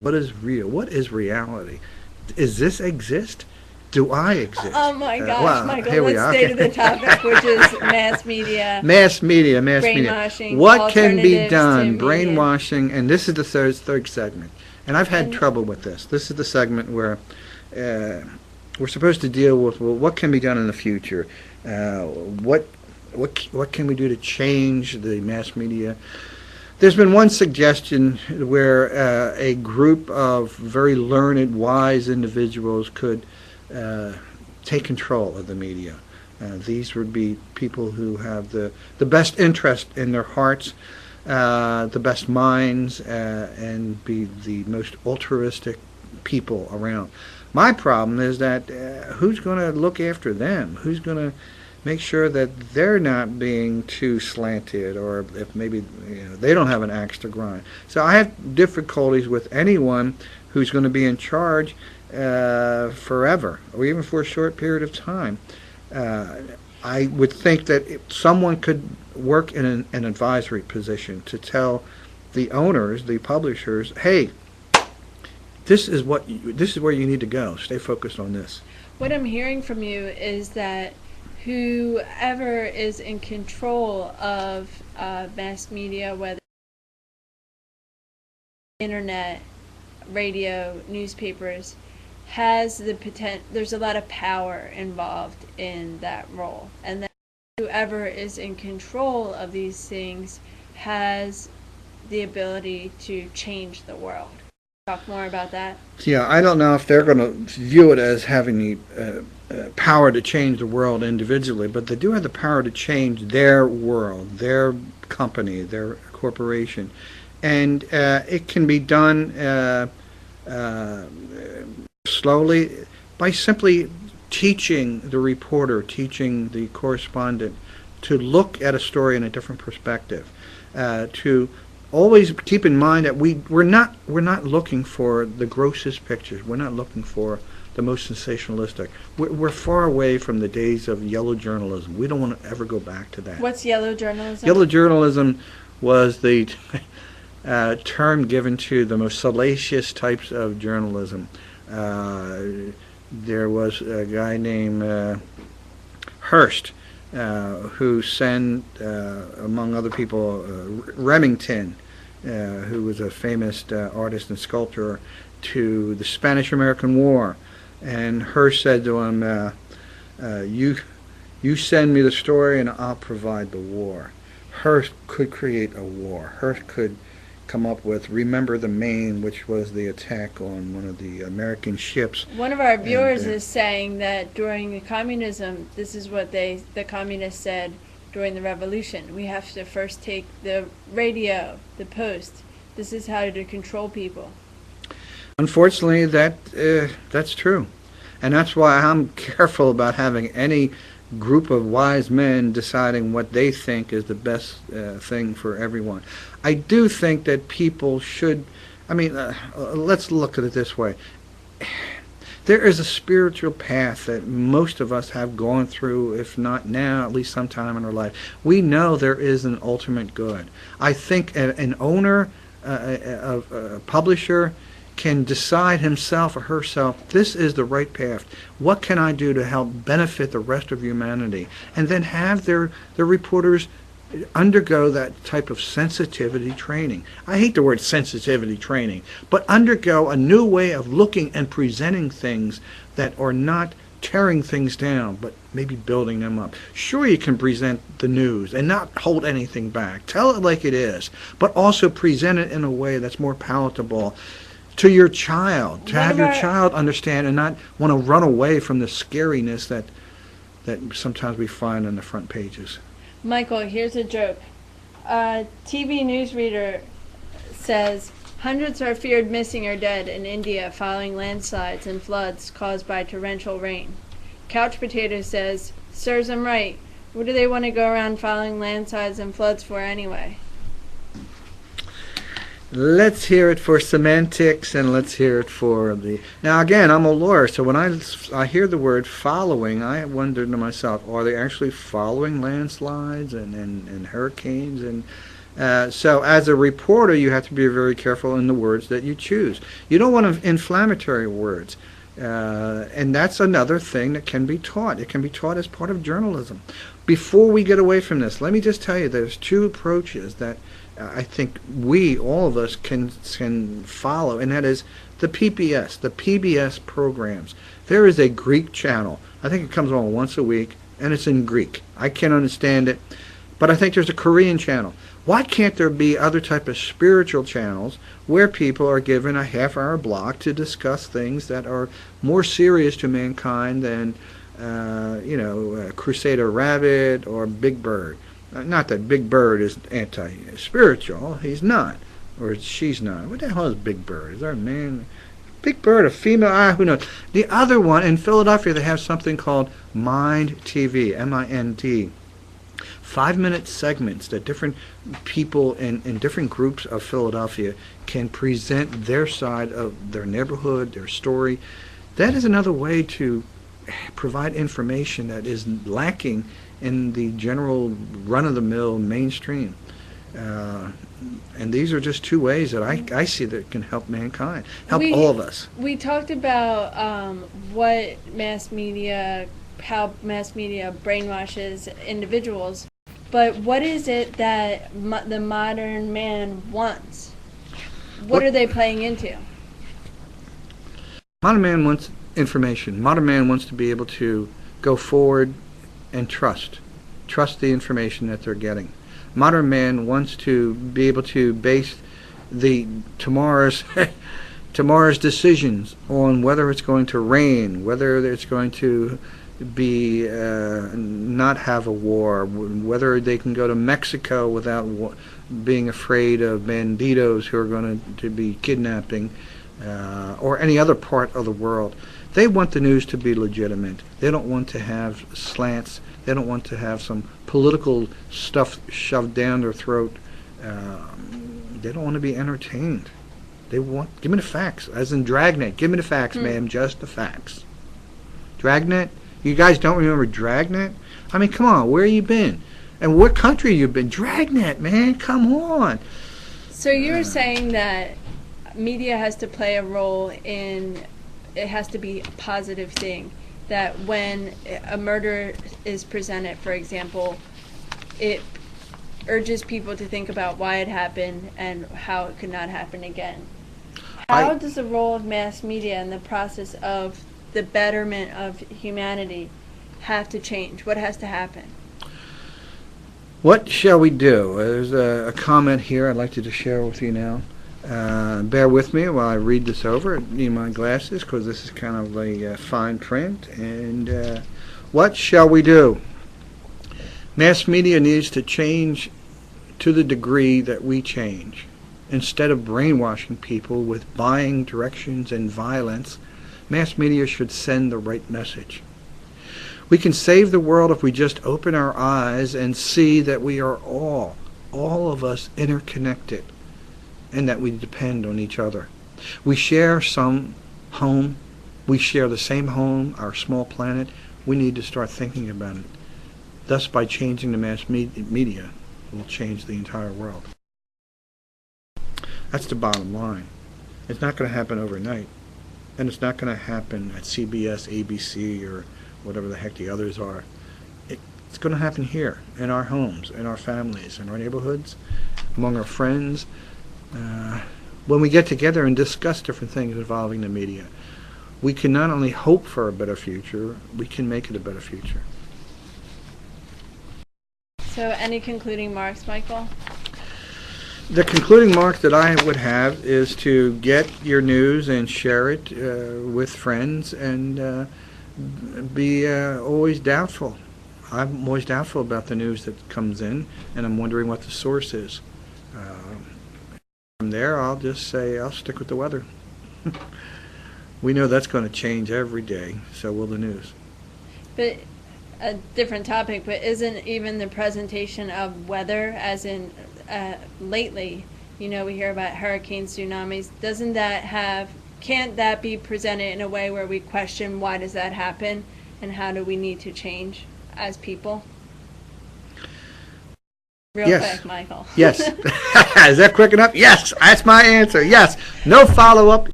What is real? What is reality? Is this exist? Do I exist? Oh my gosh, Well, Michael, here we let's are. stay to the topic, which is mass media, Mass media, mass media. brainwashing, What can be alternatives to done? media. Brainwashing, and this is the third segment. And I've had And trouble with this. This is the segment where uh, we're supposed to deal with, well, what can be done in the future. What what can we do to change the mass media? There's been one suggestion where a group of very learned, wise individuals could uh, take control of the media. These would be people who have the best interest in their hearts, the best minds, and be the most altruistic people around. My problem is that who's going to look after them? Who's going to make sure that they're not being too slanted, or if maybe they don't have an axe to grind. So I have difficulties with anyone who's going to be in charge forever, or even for a short period of time. Uh, I would think that if someone could work in an advisory position to tell the owners, the publishers, hey, this is where you need to go. Stay focused on this. what I'm hearing from you is that whoever is in control of mass media, whether internet, radio, newspapers, has the potential. There's a lot of power involved in that role, and that whoever is in control of these things has the ability to change the world. Talk more about that. Yeah, I don't know if they're going to view it as having the power to change the world individually, but they do have the power to change their world, their company, their corporation. And it can be done uh, slowly by simply teaching the reporter, teaching the correspondent to look at a story in a different perspective, to always keep in mind that we're not looking for the grossest pictures. We're not looking for the most sensationalistic. We're far away from the days of yellow journalism. We don't want to ever go back to that. What's yellow journalism? Yellow journalism was the term given to the most salacious types of journalism. There was a guy named Hearst who sent, among other people, Remington, who was a famous artist and sculptor, to the Spanish-American War. And Hearst said to him, you send me the story and I'll provide the war. Hearst could create a war. Hearst could come up with Remember the Maine, which was the attack on one of the American ships. One of our viewers And, is saying that during the communism, this is what the communists said during the revolution. We have to first take the radio, the post. This is how to control people. Unfortunately, that's true. And that's why I'm careful about having any group of wise men deciding what they think is the best thing for everyone. I do think that people should, I mean, let's look at it this way. There is a spiritual path that most of us have gone through, if not now, at least sometime in our life. We know there is an ultimate good. I think an owner, a publisher, can decide himself or herself, this is the right path. What can I do to help benefit the rest of humanity? And then have their reporters undergo that type of sensitivity training. I hate the word sensitivity training, but undergo a new way of looking and presenting things that are not tearing things down, but maybe building them up. Sure, you can present the news and not hold anything back. Tell it like it is, but also present it in a way that's more palatable to your child, to have your child understand and not want to run away from the scariness that sometimes we find on the front pages. Michael, here's a joke. A TV newsreader says hundreds are feared missing or dead in India following landslides and floods caused by torrential rain. Couch Potato says, serves them right. What do they want to go around following landslides and floods for anyway? Let's hear it for semantics, and let's hear it for the... Now, again, I'm a lawyer, so when I hear the word following, I wonder to myself, are they actually following landslides and hurricanes So as a reporter, you have to be very careful in the words that you choose. You don't want inflammatory words. And that's another thing that can be taught. It can be taught as part of journalism. Before we get away from this, let me just tell you there's two approaches that I think all of us, can follow, and that is the PBS programs. There is a Greek channel. I think it comes on once a week, and it's in Greek. I can't understand it, but I think there's a Korean channel. Why can't there be other type of spiritual channels where people are given a half-hour block to discuss things that are more serious to mankind than, Crusader Rabbit or Big Bird? Not that Big Bird is anti-spiritual. He's not. Or she's not. What the hell is Big Bird? Is there a man? Big Bird, a female? Who knows? The other one, in Philadelphia, they have something called Mind TV, M-I-N-D. 5-minute segments that different people in different groups of Philadelphia can present their side of their neighborhood, their story. That is another way to provide information that is lacking in the general run-of-the-mill mainstream. And these are just two ways that I see that can help mankind, help all of us. We talked about how mass media brainwashes individuals. But what is it that the modern man wants? What are they playing into? Modern man wants information. Modern man wants to be able to go forward and trust the information that they're getting. Modern man wants to be able to base tomorrow's decisions on whether it's going to rain, whether it's going to be not have a war, whether they can go to Mexico without being afraid of banditos who are going to be kidnapping, or any other part of the world. They want the news to be legitimate. They don't want to have slants. They don't want to have some political stuff shoved down their throat. They don't want to be entertained. They want, give me the facts, as in Dragnet. Give me the facts, ma'am, just the facts. Dragnet? You guys don't remember Dragnet? I mean, come on, where you been? And what country you been? Dragnet, man, come on. So you're saying that media has to play a role in, it has to be a positive thing, that when a murder is presented, for example, it urges people to think about why it happened and how it could not happen again. How does the role of mass media in the process of the betterment of humanity have to change? What has to happen? What shall we do? There's a comment here I'd like to just share with you now. Bear with me while I read this over. I need my glasses because this is kind of a fine print. And what shall we do? Mass media needs to change to the degree that we change. Instead of brainwashing people with buying directions and violence, mass media should send the right message. We can save the world if we just open our eyes and see that we are all of us, interconnected, and that we depend on each other. We share some home. We share the same home, our small planet. We need to start thinking about it. Thus, by changing the mass media, we'll change the entire world. That's the bottom line. It's not going to happen overnight. And it's not going to happen at CBS, ABC, or whatever the heck the others are. It's going to happen here, in our homes, in our families, in our neighborhoods, among our friends, when we get together and discuss different things involving the media. We can not only hope for a better future, we can make it a better future. So any concluding remarks, Michael? The concluding mark that I would have is to get your news and share it with friends, and be always doubtful. I'm always doubtful about the news that comes in, and I'm wondering what the source is. From there, I'll just say I'll stick with the weather. We know that's going to change every day, so will the news. But a different topic, but isn't even the presentation of weather, as in lately, we hear about hurricanes, tsunamis, can't that be presented in a way where we question why does that happen and how do we need to change as people? Real Yes. quick, Michael. Yes. Is that quick enough? Yes. That's my answer. Yes. No follow-up.